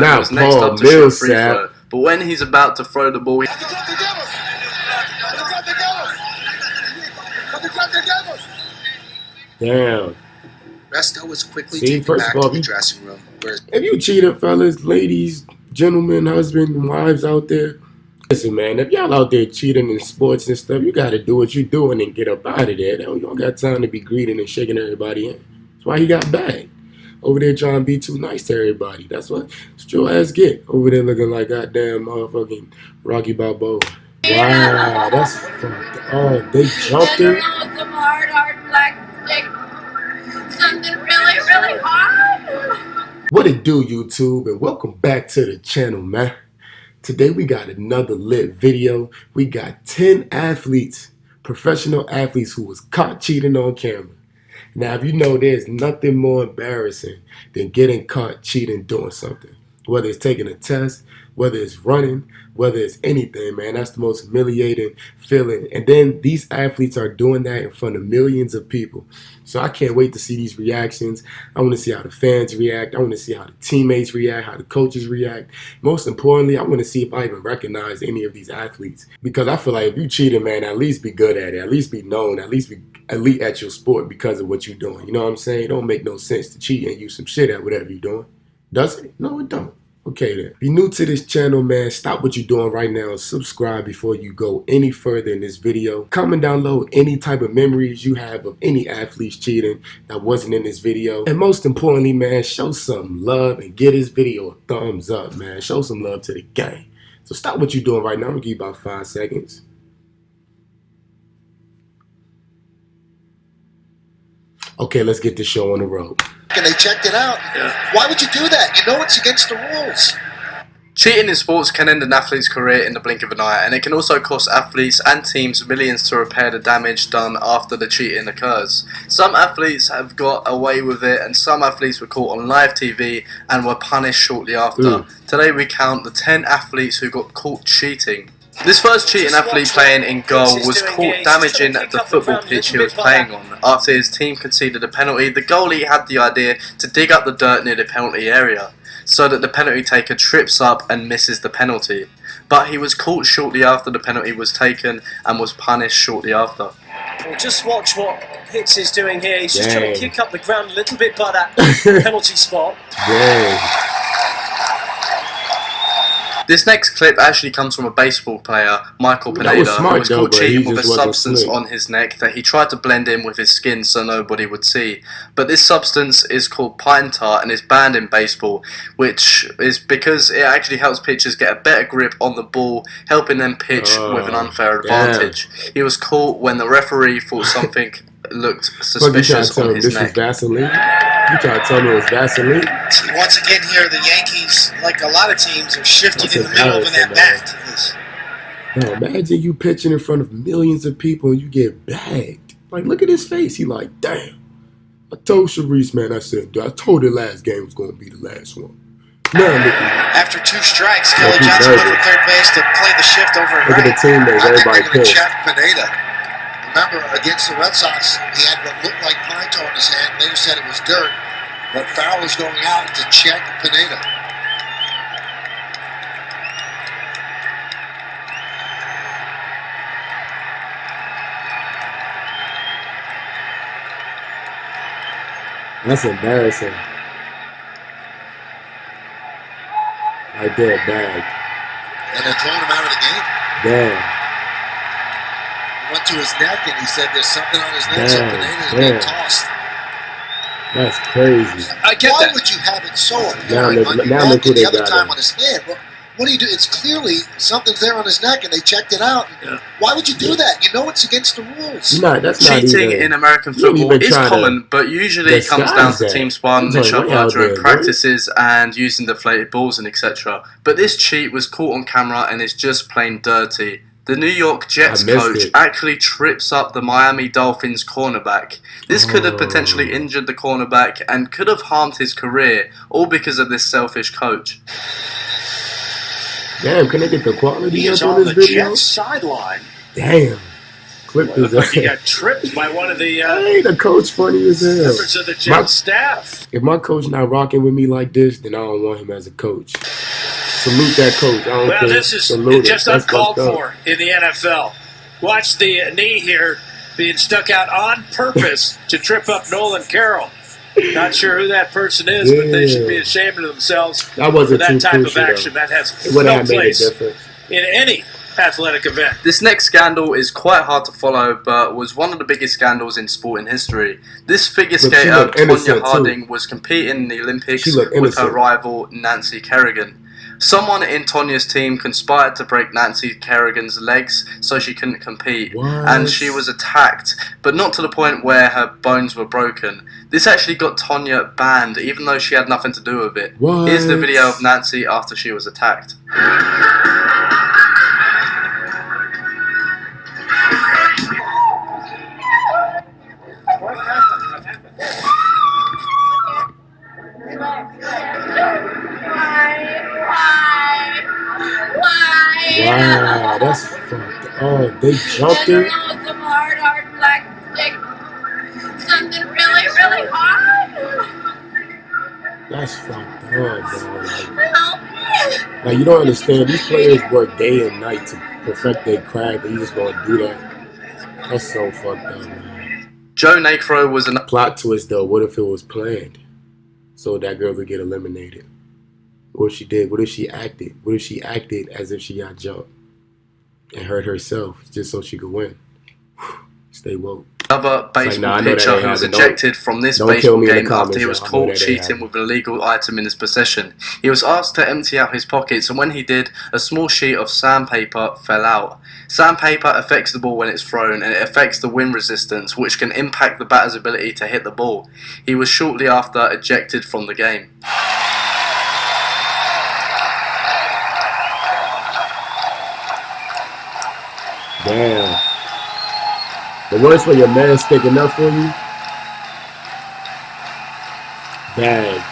was next up to shoot a free throw. But when he's about to throw the ball, damn. Resto was quickly taken back to the dressing room. If you cheated, fellas, ladies, gentlemen, husbands, and wives out there, listen, man, if y'all out there cheating in sports and stuff, you got to do what you're doing and get up out of there. You don't got time to be greeting and shaking everybody in. That's why he got bagged. Over there trying to be too nice to everybody. That's what your ass get. Over there looking like goddamn motherfucking Rocky Balboa. Wow, that's fucked. Oh, they jumped her. Some hard black stick. Something really, really hard. What it do, YouTube, and welcome back to the channel, man. Today we got another lit video. We got 10 athletes, professional athletes who was caught cheating on camera. Now, if you know, there's nothing more embarrassing than getting caught cheating doing something. Whether it's taking a test, whether it's running, whether it's anything, man, that's the most humiliating feeling. And then these athletes are doing that in front of millions of people. So I can't wait to see these reactions. I want to see how the fans react. I want to see how the teammates react, how the coaches react. Most importantly, I want to see if I even recognize any of these athletes. Because I feel like if you cheated, man, at least be good at it. At least be known. At least be elite at your sport because of what you're doing. You know what I'm saying? It don't make no sense to cheat and use some shit at whatever you're doing. Does it? No, it don't. Okay then. If you're new to this channel, man, stop what you're doing right now and subscribe before you go any further in this video. Comment down below any type of memories you have of any athletes cheating that wasn't in this video. And most importantly, man, show some love and give this video a thumbs up, man. Show some love to the gang. So stop what you're doing right now. I'm gonna give you about 5 seconds. Okay, let's get this show on the road. And they checked it out. Yeah. Why would you do that? You know it's against the rules. Cheating in sports can end an athlete's career in the blink of an eye, and it can also cost athletes and teams millions to repair the damage done after the cheating occurs. Some athletes have got away with it, and some athletes were caught on live TV and were punished shortly after. Today we count the 10 athletes who got caught cheating. This first cheating athlete playing in goal was caught damaging the football pitch he was playing on. After his team conceded a penalty, the goalie had the idea to dig up the dirt near the penalty area, so that the penalty taker trips up and misses the penalty. But he was caught shortly after the penalty was taken and was punished shortly after. Well, just watch what Hitz is doing here. He's just trying to kick up the ground a little bit by that penalty spot. This next clip actually comes from a baseball player, Michael Pineda, who was caught cheating with a substance on his neck that he tried to blend in with his skin so nobody would see. But this substance is called pine tar and is banned in baseball, which is because it actually helps pitchers get a better grip on the ball, helping them pitch with an unfair advantage. He was caught when the referee thought something looked suspicious on his neck. Vaseline? You trying to tell me it was Vaseline? Once again here, the Yankees, like a lot of teams, are shifting in the middle of that bat. No, imagine you pitching in front of millions of people and you get bagged. Like, look at his face. He like, damn. I told Sharice, man, I told the last game was going to be the last one. Now look at After 2 strikes, Kelly Johnson went from third base to play the shift over at Look at the teammates, everybody pissed. Check Pineda. Remember, against the Red Sox, he had what looked like pine tar in his hand. Later said it was dirt. But Farrell's going out to check Pineda. That's embarrassing. Right there, bag. And they're throwing him out of the game? Damn. Went to his neck and he said there's something on his neck, so Pineda's being tossed. That's crazy. I get Why that. would you have it so now look who the other got time on his hand? What do you do? It's clearly something's there on his neck and they checked it out. Why would you do that? You know it's against the rules. Cheating in American football is common, but usually it comes down to teams sparring each other during practices and using deflated balls and etc. But this cheat was caught on camera and is just plain dirty. The New York Jets coach actually trips up the Miami Dolphins cornerback. This could have potentially injured the cornerback and could have harmed his career, all because of this selfish coach. Damn, can I get the quality up on this video? Sideline. Damn. clipped his He ass. got tripped by one of the Hey, the coach funny as hell. members of the Jets staff. If my coach not rocking with me like this, then I don't want him as a coach. Salute that coach. I don't Well, care. this is Salute just it. That's uncalled fucked up. for in the NFL. Watch the knee here being stuck out on purpose to trip up Nolan Carroll. Not sure who that person is, but they should be ashamed of themselves That for wasn't that too type of crucial, action. though. That has It would no have made a place difference. in any athletic event. This next scandal is quite hard to follow, but was one of the biggest scandals in sporting history. This figure But she skater, looked Tonya innocent, too. Harding, was competing in the Olympics She looked with her innocent. rival Nancy Kerrigan. Someone in Tonya's team conspired to break Nancy Kerrigan's legs so she couldn't compete, What? and she was attacked, but not to the point where her bones were broken. This actually got Tonya banned, even though she had nothing to do with it. What? Here's the video of Nancy after she was attacked. Why? Wow, that's fucked. Oh, they jumped her. Some hard black stick. Something really, really hard. That's fucked up, bro. Help me. Like, you don't understand. These players work day and night to perfect their craft, and you just gonna do that. That's so fucked up, man. Joe Nacro was an Plot twist, though. What if it was planned so that girl could get eliminated? What if she did? What if she acted? What if she acted as if she got jumped and hurt herself just so she could win? Stay woke. Another baseball nah, I know that pitcher ain't who was happening. ejected from this Don't kill baseball me in the game after comments, he was y'all. I know caught that ain't cheating happening. with an illegal item in his possession. He was asked to empty out his pockets, and when he did, a small sheet of sandpaper fell out. Sandpaper affects the ball when it's thrown, and it affects the wind resistance, which can impact the batter's ability to hit the ball. He was shortly after ejected from the game. Damn. The worst when your man's sticking up for you. Bag.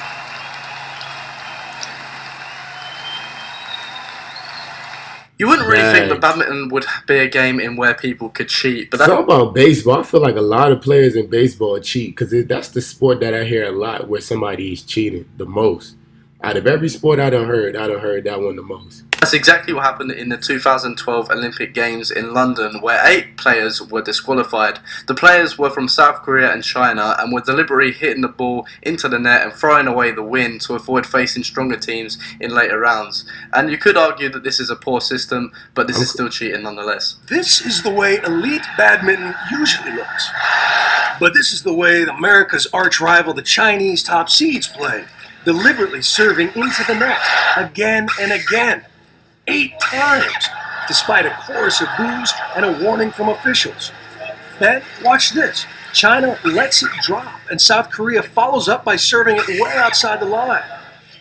You wouldn't really think that Right. badminton would be a game in where people could cheat, but that, Talk about baseball. I feel like a lot of players in baseball cheat because that's the sport that I hear a lot where somebody is cheating the most. Out of every sport I done heard that one the most. that's exactly what happened in the 2012 Olympic Games in London, where 8 players were disqualified. The players were from South Korea and China and were deliberately hitting the ball into the net and throwing away the wind to avoid facing stronger teams in later rounds. And you could argue that this is a poor system, but this is still cheating nonetheless. This is the way elite badminton usually looks. But this is the way America's arch rival, the Chinese top seeds, play. Deliberately serving into the net again and again. 8 times, despite a chorus of boos and a warning from officials. Then, watch this. China lets it drop, and South Korea follows up by serving it way outside the line.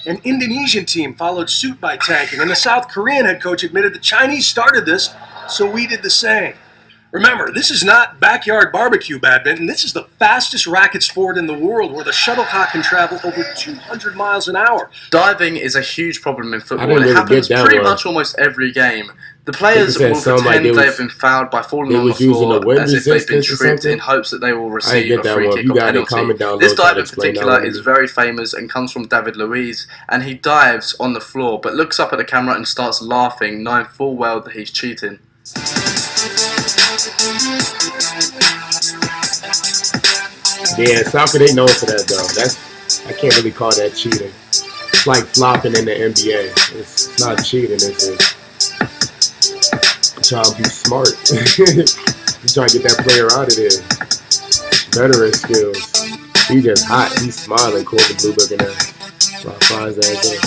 An Indonesian team followed suit by tanking, and the South Korean head coach admitted the Chinese started this, so we did the same. Remember, this is not backyard barbecue badminton. This is the fastest racket sport in the world where the shuttlecock can travel over 200 miles an hour. Diving is a huge problem in I football, didn't and it really happens get that pretty one. much almost every game. The players said will something pretend like they they have been fouled by falling they on the was using floor a wind as if they've been resistance or tripped something? in hopes that they will I didn't receive get a that free one. kick You or got it. penalty. Comment down This below, try dive to in explain that particular one to is me. very famous and comes from David Luiz, and he dives on the floor but looks up at the camera and starts laughing, knowing full well that he's cheating. Yeah, soccer, they known for that, though. I can't really call that cheating. It's like flopping in the NBA. It's not cheating, it's just trying to be smart. You trying to get that player out of there. Veteran skills. He just hot. He's smiling. Corbin Blue looking at him. Flies ass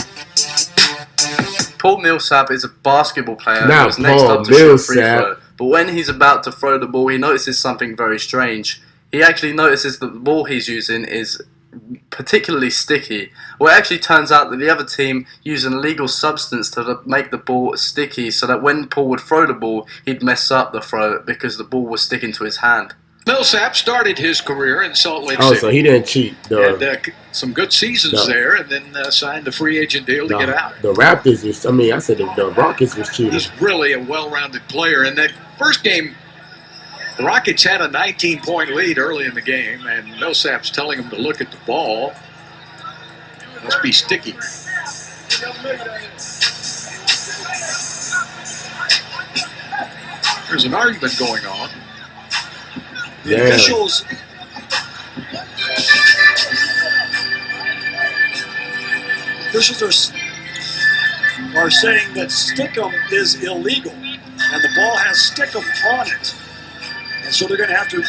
up. Paul Millsap is a basketball player Now, who was next Paul up to shoot a free Millsap. throw. But when he's about to throw the ball, he notices something very strange. He actually notices that the ball he's using is particularly sticky. Well, it actually turns out that the other team used an illegal substance to make the ball sticky so that when Paul would throw the ball, he'd mess up the throw because the ball was sticking to his hand. Millsap started his career in Salt Lake Oh, City. so he didn't cheat. Had some good seasons No. there, and then signed the free agent deal to get out. The Raptors was, I said the Rockets was cheating. He's really a well-rounded player. And that first game The Rockets had a 19-point lead early in the game, and Millsap's telling him to look at the ball. Must be sticky. There's an argument going on. The officials are saying that Stickum is illegal, and the ball has Stickum on it. And so they're going to have to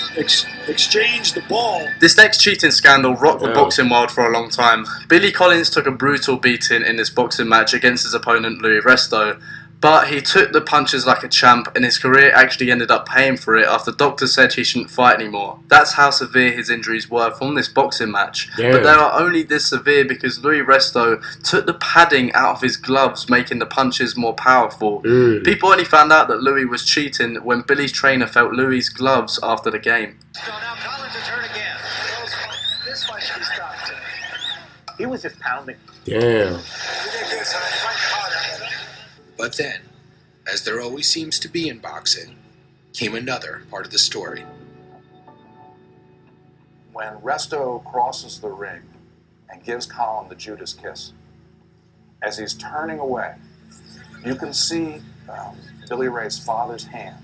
exchange the ball. This next cheating scandal rocked the boxing world for a long time. Billy Collins took a brutal beating in this boxing match against his opponent Louis Resto. But he took the punches like a champ, and his career actually ended up paying for it after doctors said he shouldn't fight anymore. That's how severe his injuries were from this boxing match. Damn. But they are only this severe because Louis Resto took the padding out of his gloves, making the punches more powerful. People only found out that Louis was cheating when Billy's trainer felt Louis' gloves after the game. So now Collins is hurt again. This fight should be stopped. He was just pounding. Damn. But then, as there always seems to be in boxing, came another part of the story. When Resto crosses the ring and gives Colin the Judas kiss, as he's turning away, you can see Billy Ray's father's hand.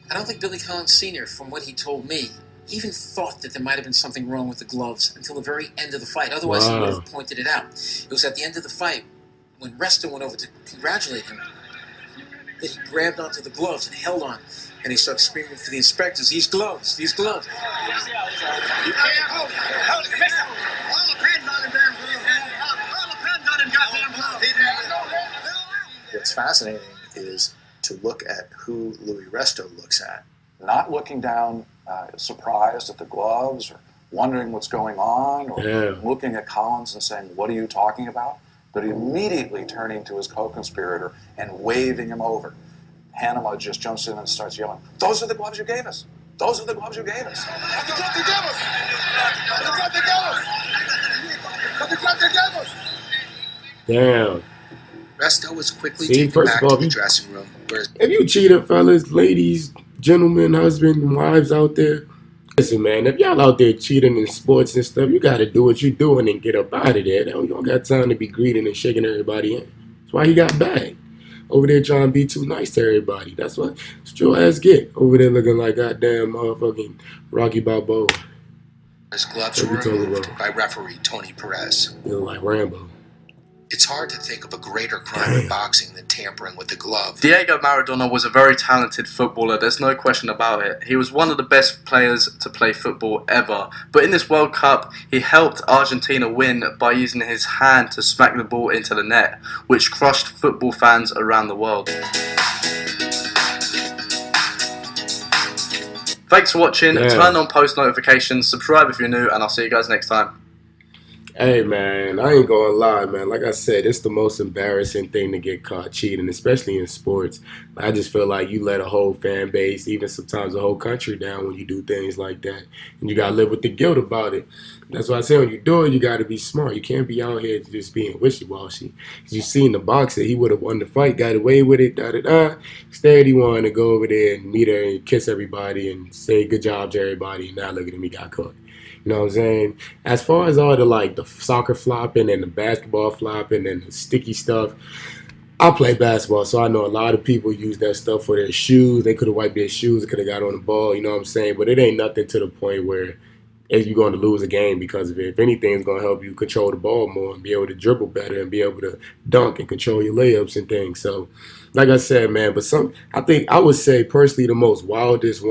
I don't think Billy Collins Sr., from what he told me, even thought that there might have been something wrong with the gloves until the very end of the fight. Otherwise, he would have pointed it out. It was at the end of the fight, when Resto went over to congratulate him, that he grabbed onto the gloves and held on. And he started screaming for the inspectors, these gloves, these gloves. What's fascinating is to look at who Louis Resto looks at. Not looking down surprised at the gloves or wondering what's going on or looking at Collins and saying, what are you talking about? But immediately turning to his co-conspirator and waving him over. Hanema just jumps in and starts yelling, those are the gloves you gave us. Those are the gloves you gave us. Damn. Resto was quickly taken back to the dressing room. If you cheated, fellas, ladies, gentlemen, husbands, and wives out there, listen, man, if y'all out there cheating in sports and stuff, you got to do what you're doing and get up out of there. You don't got time to be greeting and shaking everybody in. That's why he got bagged. Over there trying to be too nice to everybody. That's what your ass get. Over there looking like goddamn motherfucking Rocky Balboa. His gloves were removed by referee Tony Perez. You look like Rambo. It's hard to think of a greater crime in boxing than tampering with the glove. Diego Maradona was a very talented footballer, there's no question about it. He was one of the best players to play football ever. But in this World Cup, he helped Argentina win by using his hand to smack the ball into the net, which crushed football fans around the world. Thanks for watching, turn on post notifications, subscribe if you're new, and I'll see you guys next time. Hey, man, I ain't gonna lie, man. Like I said, it's the most embarrassing thing to get caught cheating, especially in sports. I just feel like you let a whole fan base, even sometimes a whole country down when you do things like that. And you gotta live with the guilt about it. That's why I say when you do it, you gotta be smart. You can't be out here just being wishy-washy. You seen the boxer, he would have won the fight, got away with it, Instead, he wanted to go over there and meet her and kiss everybody and say good job to everybody. And now look at him, he got caught. You know what I'm saying? As far as all the soccer flopping and the basketball flopping and the sticky stuff, I play basketball, so I know a lot of people use that stuff for their shoes. They could have wiped their shoes, they could have got on the ball, you know what I'm saying? But it ain't nothing to the point where you're going to lose a game because of it. If anything, it's going to help you control the ball more and be able to dribble better and be able to dunk and control your layups and things. So, like I said, man, but I think I would say personally the wildest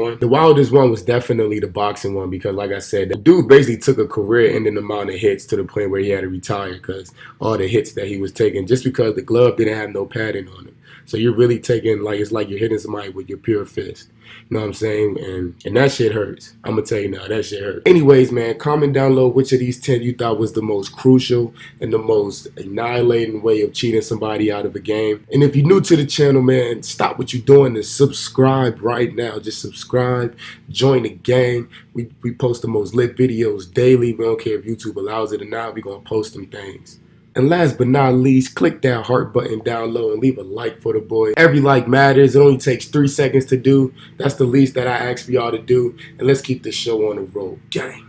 one was definitely the boxing one because, like I said, the dude basically took a career-ending amount of hits to the point where he had to retire because all the hits that he was taking just because the glove didn't have no padding on it. So you're really taking, it's like you're hitting somebody with your pure fist. You know what I'm saying? And that shit hurts. I'm going to tell you now, that shit hurts. Anyways, man, comment down below which of these 10 you thought was the most crucial and the most annihilating way of cheating somebody out of a game. And if you're new to the channel, man, stop what you're doing and subscribe right now. Just subscribe, join the gang. We post the most lit videos daily. We don't care if YouTube allows it or not. We're going to post them things. And last but not least, click that heart button down low and leave a like for the boy. Every like matters. It only takes 3 seconds to do. That's the least that I ask for y'all to do. And let's keep this show on the road. Gang.